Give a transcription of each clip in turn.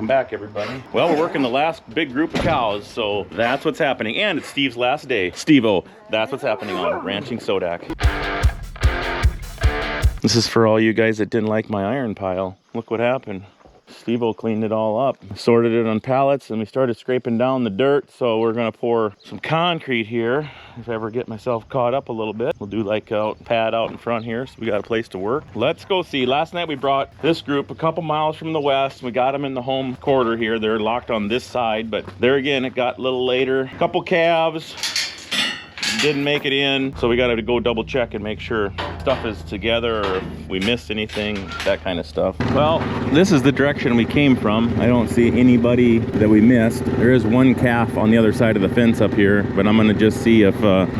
Welcome back, everybody. Well, we're working the last big group of cows, so that's what's happening. And it's Steve's last day. Steve-O, that's what's happening on Ranching Sodak. This is for all you guys that didn't like my iron pile. Look what happened. Steve-O cleaned it all up, sorted it on pallets, and we started scraping down the dirt. So we're gonna pour some concrete here. If I ever get myself caught up a little bit, we'll do like a pad out in front here, so we got a place to work. Let's go see. Last night we brought this group a couple miles from the west. We got them in the home quarter here. They're locked on this side, but there again, it got a little later. A couple calves didn't make it in, so we got to go double check and make sure stuff is together, or if we missed anything, that kind of stuff. Well, this is the direction we came from. I don't see anybody that we missed. There is one calf on the other side of the fence up here, but I'm gonna just see if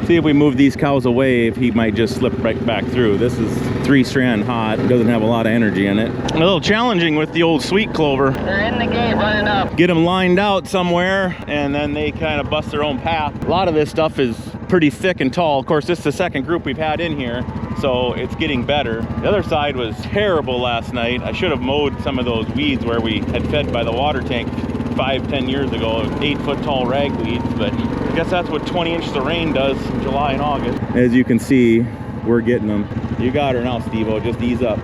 we move these cows away, if he might just slip right back through. This is 3-strand hot. It doesn't have a lot of energy in it. A little challenging with the old sweet clover. They're in the gate running up. Get them lined out somewhere, and then they kind of bust their own path. A lot of this stuff is pretty thick and tall. Of course, this is the second group we've had in here, so it's getting better. The other side was terrible last night. I should have mowed some of those weeds where we had fed by the water tank 5-10 years ago, 8-foot tall ragweeds, but I guess that's what 20 inches of rain does in July and August. As you can see, we're getting them. You got her now, Steve-O, just ease up.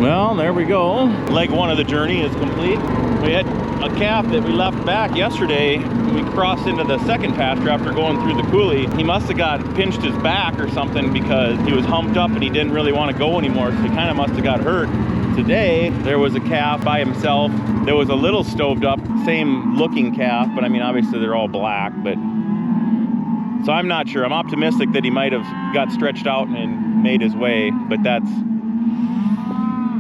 Well, there we go. Leg one of the journey is complete. We had a calf that we left back yesterday. We crossed into the second pasture after going through the coulee. He must have got pinched his back or something because he was humped up and he didn't really want to go anymore, so he kind of must have got hurt. Today, there was a calf by himself. There was a little stoved up, same looking calf, but I mean, obviously they're all black, but so I'm not sure. I'm optimistic that he might have got stretched out and made his way, but that's,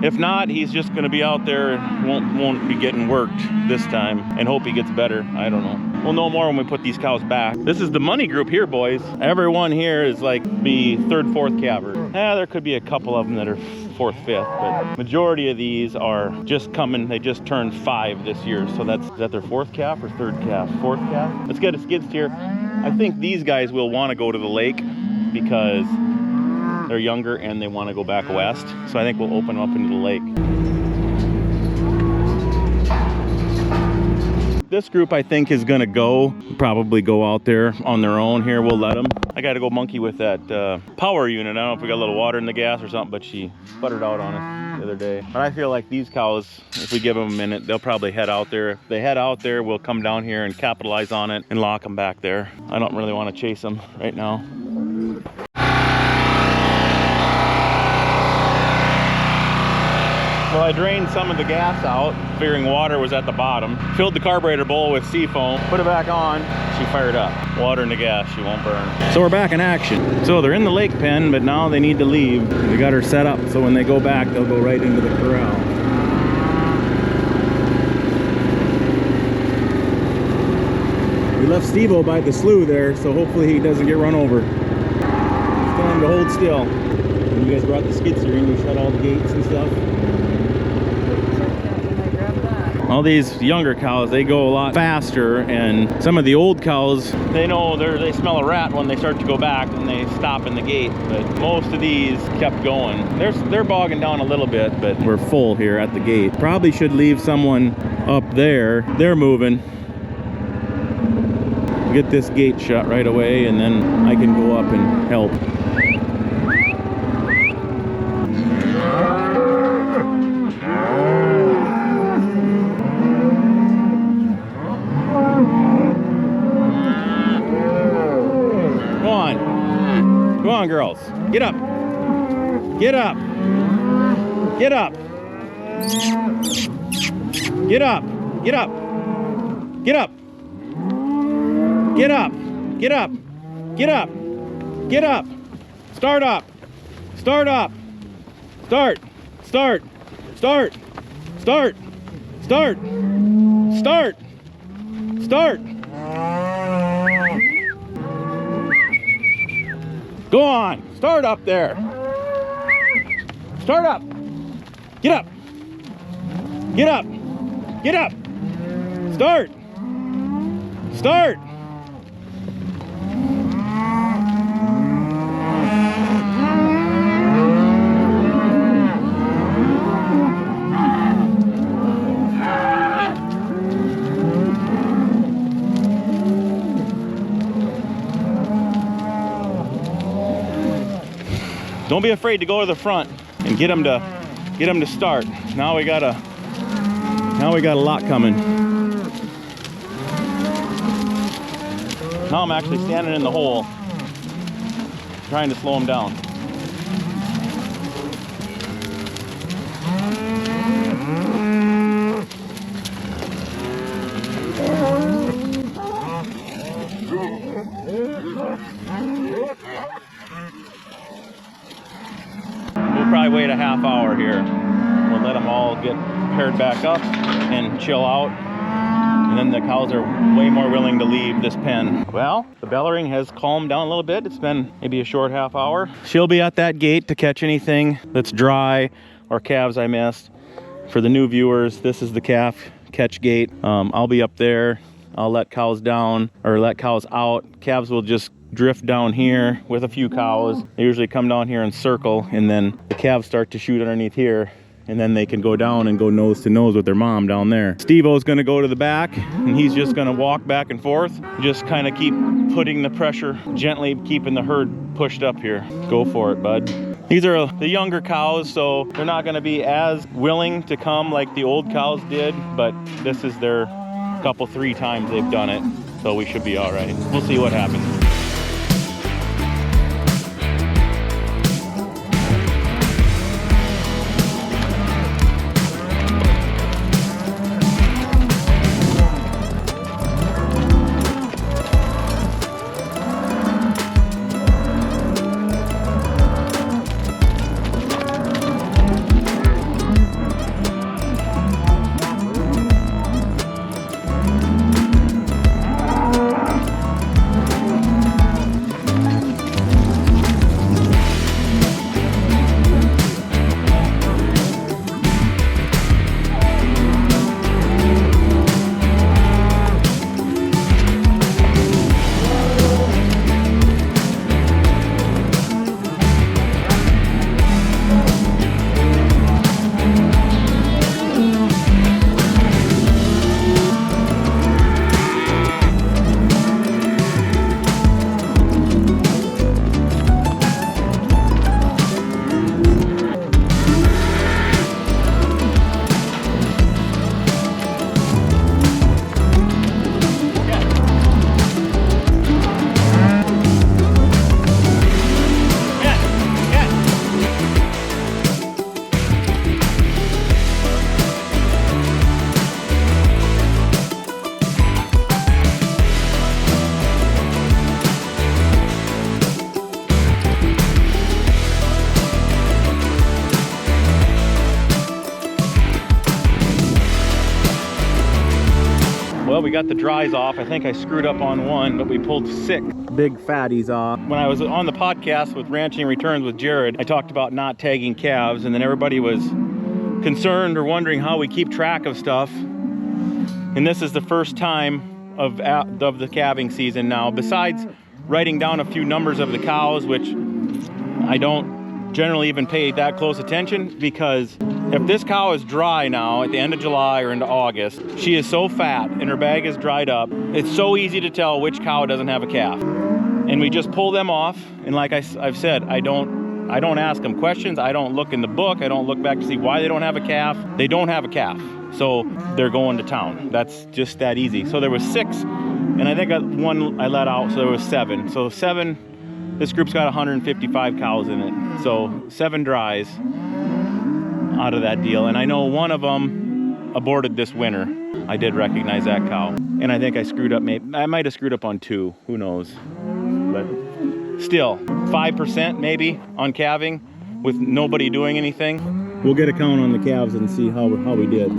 if not, he's just going to be out there and won't be getting worked this time, and hope he gets better. I don't know. We'll know more when we put these cows back. This is the money group here, boys. Everyone here is like the 3rd, 4th calver. There could be a couple of them that are 4th, 5th, but majority of these are just coming. They just turned 5 this year, so is that their 4th calf or 3rd calf? 4th calf. Let's get a skid steer. I think these guys will want to go to the lake because they're younger and they want to go back west. So I think we'll open them up into the lake. This group, I think, is going to probably go out there on their own here. We'll let them. I got to go monkey with that power unit. I don't know if we got a little water in the gas or something, but she sputtered out on us the other day. But I feel like these cows, if we give them a minute, they'll probably head out there. If they head out there, we'll come down here and capitalize on it and lock them back there. I don't really want to chase them right now. Well, I drained some of the gas out, figuring water was at the bottom. Filled the carburetor bowl with seafoam, put it back on, she fired up. Water in the gas, she won't burn. So we're back in action. So they're in the lake pen, but now they need to leave. We got her set up, so when they go back, they'll go right into the corral. We left Steve-O by the slough there, so hopefully he doesn't get run over. Just tell him to hold still. When you guys brought the skid steer in, you shut all the gates and stuff. All these younger cows, they go a lot faster, and some of the old cows, they know they smell a rat when they start to go back and they stop in the gate, but most of these kept going. They're bogging down a little bit, but we're full here at the gate. Probably should leave someone up there. They're moving. Get this gate shut right away, and then I can go up and help. Come on, girls. Get up. Get up. Get up. Get up. Get up. Get up. Get up. Get up. Get up. Get up. Start up. Start up. Start. Start. Start. Start. Start. Start. Start. Go on. Start up there. Start up. Get up. Get up. Get up. Start. Start. Don't be afraid to go to the front and get them to start. Now we got a lot coming. Now I'm actually standing in the hole, trying to slow them down. We'll probably wait a half hour here. We'll let them all get paired back up and chill out. And then the cows are way more willing to leave this pen. Well, the bellowing has calmed down a little bit. It's been maybe a short half hour. She'll be at that gate to catch anything that's dry or calves I missed. For the new viewers, this is the calf catch gate. I'll be up there. I'll let cows down or let cows out. Calves will just drift down here with a few cows. They usually come down here and circle, and then the calves start to shoot underneath here, and then they can go down and go nose to nose with their mom down there. Steve-O's gonna go to the back, and he's just gonna walk back and forth. Just kind of keep putting the pressure, gently keeping the herd pushed up here. Go for it, bud. These are the younger cows, so they're not gonna be as willing to come like the old cows did, but this is their couple, 3 times they've done it, so we should be all right. We'll see what happens. Well, we got the dries off. I think I screwed up on one, but we pulled 6 big fatties off. When I was on the podcast with Ranching Returns with Jared, I talked about not tagging calves, and then everybody was concerned or wondering how we keep track of stuff. And this is the first time of the calving season now, besides writing down a few numbers of the cows, which I don't generally even pay that close attention, because if this cow is dry now at the end of July or into August, she is so fat and her bag is dried up, it's so easy to tell which cow doesn't have a calf. And we just pull them off, and like I've said, I don't ask them questions, I don't look in the book, I don't look back to see why they don't have a calf. They don't have a calf, so they're going to town. That's just that easy. So there was 6, and I think one I let out, so there was 7. So 7, this group's got 155 cows in it. So 7 dries out of that deal, and I know one of them aborted this winter. I did recognize that cow, and I think I screwed up. I might have screwed up on 2, who knows, but still 5% maybe on calving with nobody doing anything. We'll get a count on the calves and see how we did.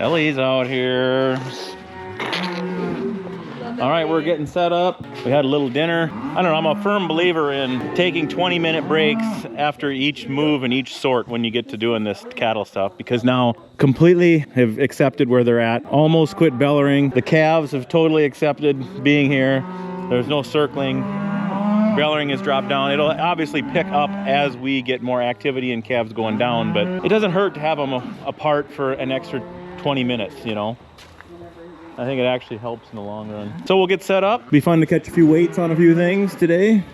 Ellie's out here. All right, we're getting set up. We had a little dinner. I don't know, I'm a firm believer in taking 20-minute breaks after each move and each sort when you get to doing this cattle stuff, because now completely have accepted where they're at. Almost quit bellowing. The calves have totally accepted being here. There's no circling. Bellowing has dropped down. It'll obviously pick up as we get more activity and calves going down, but it doesn't hurt to have them apart for an extra 20 minutes, you know? I think it actually helps in the long run. So we'll get set up. Be fun to catch a few weights on a few things today.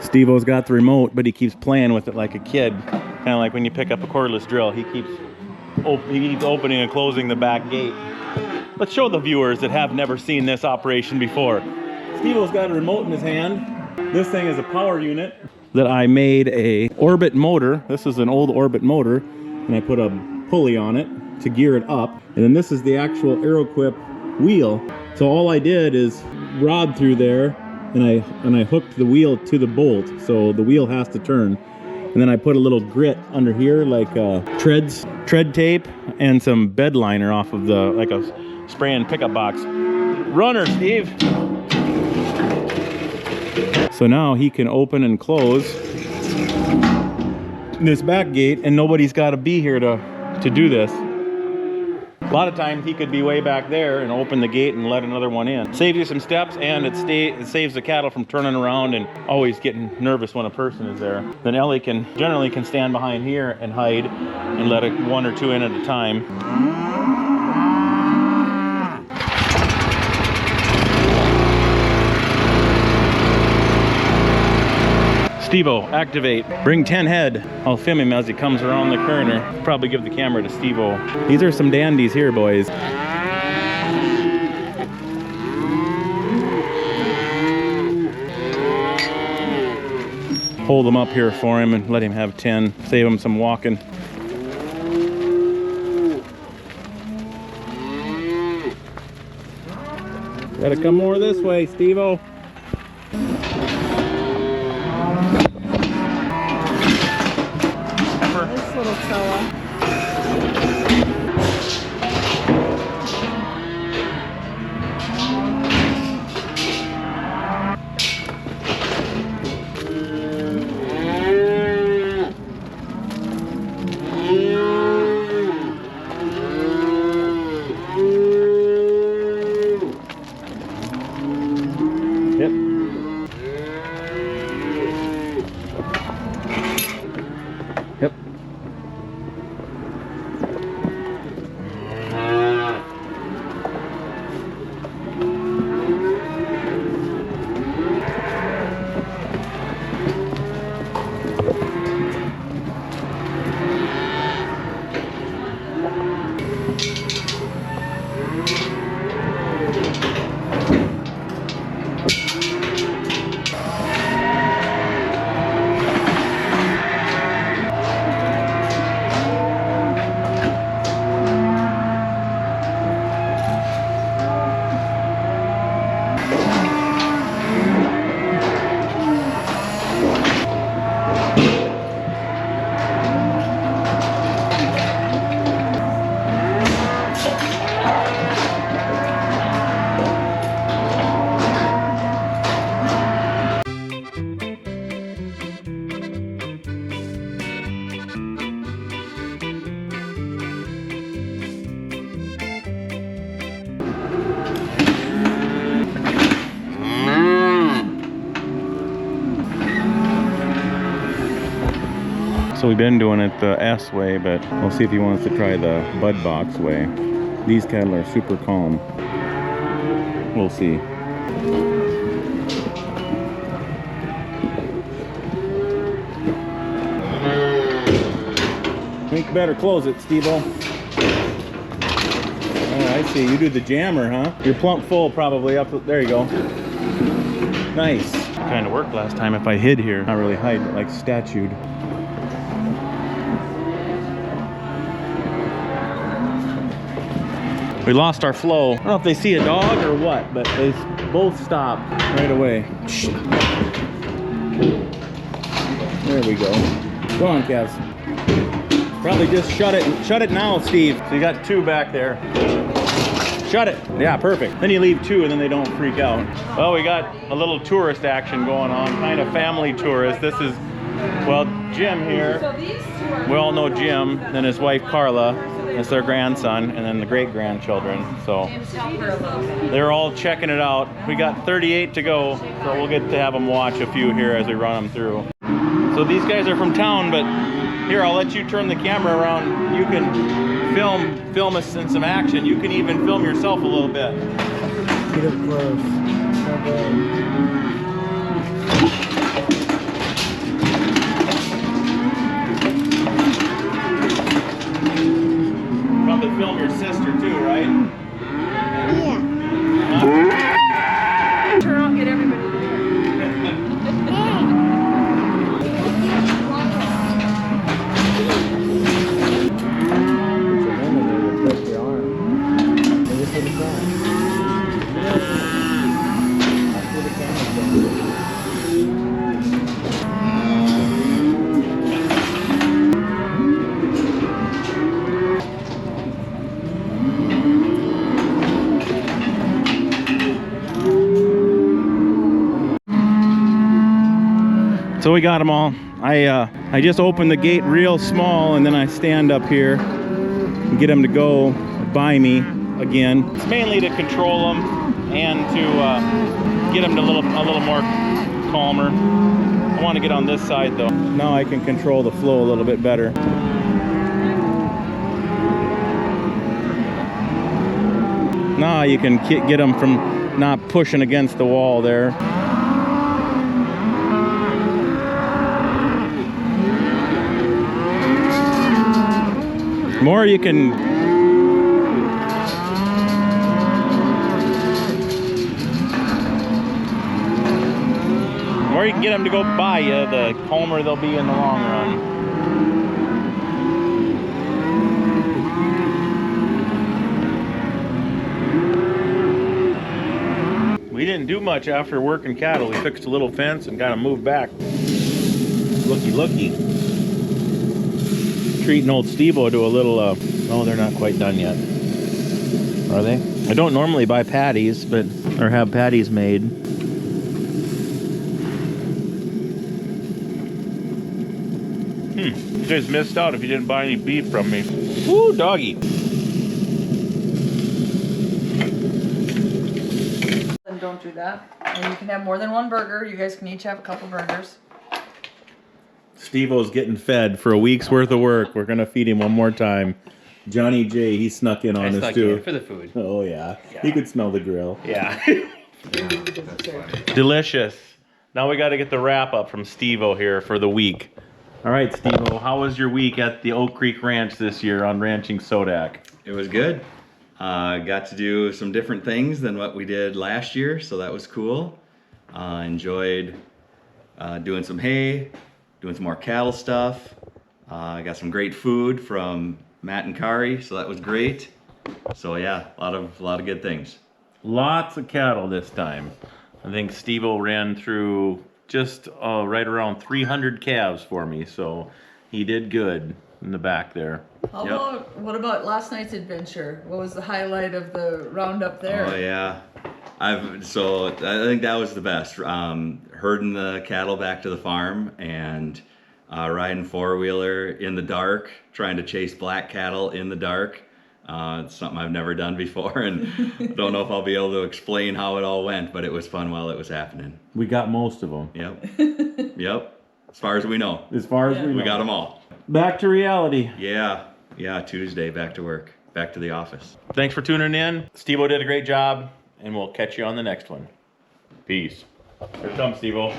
Steve-O's got the remote, but he keeps playing with it like a kid. Kind of like when you pick up a cordless drill. He keeps opening and closing the back gate. Let's show the viewers that have never seen this operation before. Steve-O's got a remote in his hand. This thing is a power unit that I made a Orbit motor. This is an old Orbit motor, and I put a pulley on it to gear it up. And then this is the actual Aeroquip wheel. So all I did is rod through there, and I hooked the wheel to the bolt, so the wheel has to turn. And then I put a little grit under here, like tread tape, and some bed liner off of the, like a spray and pickup box. Runner, Steve. So now he can open and close this back gate, and nobody's got to be here to do this. A lot of times he could be way back there and open the gate and let another one in. Saves you some steps, and it saves the cattle from turning around and always getting nervous when a person is there. Then Ellie generally can stand behind here and hide and let one or two in at a time. Steve-O, activate. Bring 10 head. I'll film him as he comes around the corner. Probably give the camera to Steve-O. These are some dandies here, boys. Hold them up here for him and let him have 10. Save him some walking. Gotta come more this way, Steve-O. Little fella. So we've been doing it the S way, but we'll see if he wants to try the bud box way. These cattle are super calm. We'll see. I think you better close it, Steve-O. Oh, I see. You do the jammer, huh? You're plump full probably up. There you go. Nice. Kind of worked last time if I hid here. Not really hide, but like statued. We lost our flow. I don't know if they see a dog or what, but they both stopped right away. There we go. Go on, Calves. Probably just shut it now, Steve. So you got 2 back there. Shut it. Yeah, perfect. Then you leave 2 and then they don't freak out. Well, we got a little tourist action going on, kind of family tourist. This is, well, Jim here. We all know Jim, then his wife Carla. That's their grandson, and then the great-grandchildren. So they're all checking it out. We got 38 to go, so we'll get to have them watch a few here as we run them through. So these guys are from town, but here, I'll let you turn the camera around. You can film us in some action. You can even film yourself a little bit. Get up close. Probably film your sister too, right? Yeah. Turn around, get everybody there. So we got them all. I just opened the gate real small and then I stand up here and get them to go by me again. It's mainly to control them and to get them to a little more calmer. I want to get on this side though. Now I can control the flow a little bit better. Now you can get them from not pushing against the wall there. More you can get them to go by you, the calmer they'll be in the long run. We didn't do much after working cattle. We fixed a little fence and got them moved back. Looky. Treating old Steve-O to a little, oh, they're not quite done yet. Are they? I don't normally buy patties, or have patties made. You guys missed out if you didn't buy any beef from me. Woo, doggy. Don't do that. And you can have more than 1 burger. You guys can each have a couple burgers. Steve-O's getting fed for a week's worth of work. We're gonna feed him one more time. Johnny J, he snuck in on us too. For the food. Oh yeah. You could smell the grill. Yeah. Delicious. Now we got to get the wrap up from Steve-O here for the week. All right, Steve-O, how was your week at the Oak Creek Ranch this year on ranching Sodak? It was good. Got to do some different things than what we did last year, so that was cool. Enjoyed doing some hay, doing some more cattle stuff. I got some great food from Matt and Kari, so that was great. So yeah, a lot of good things. Lots of cattle this time. I think Steve-O ran through just right around 300 calves for me, so he did good in the back there. What about last night's adventure? What was the highlight of the roundup there? Oh yeah, I think that was the best. Herding the cattle back to the farm and riding 4-wheeler in the dark, trying to chase black cattle in the dark. It's something I've never done before, and don't know if I'll be able to explain how it all went, but it was fun while it was happening. We got most of them. Yep. Yep. As far as we know. As far as we know. We got them all. Back to reality. Yeah. Tuesday, back to work. Back to the office. Thanks for tuning in. Steve-O did a great job, and we'll catch you on the next one. Peace. Here comes Steve-O.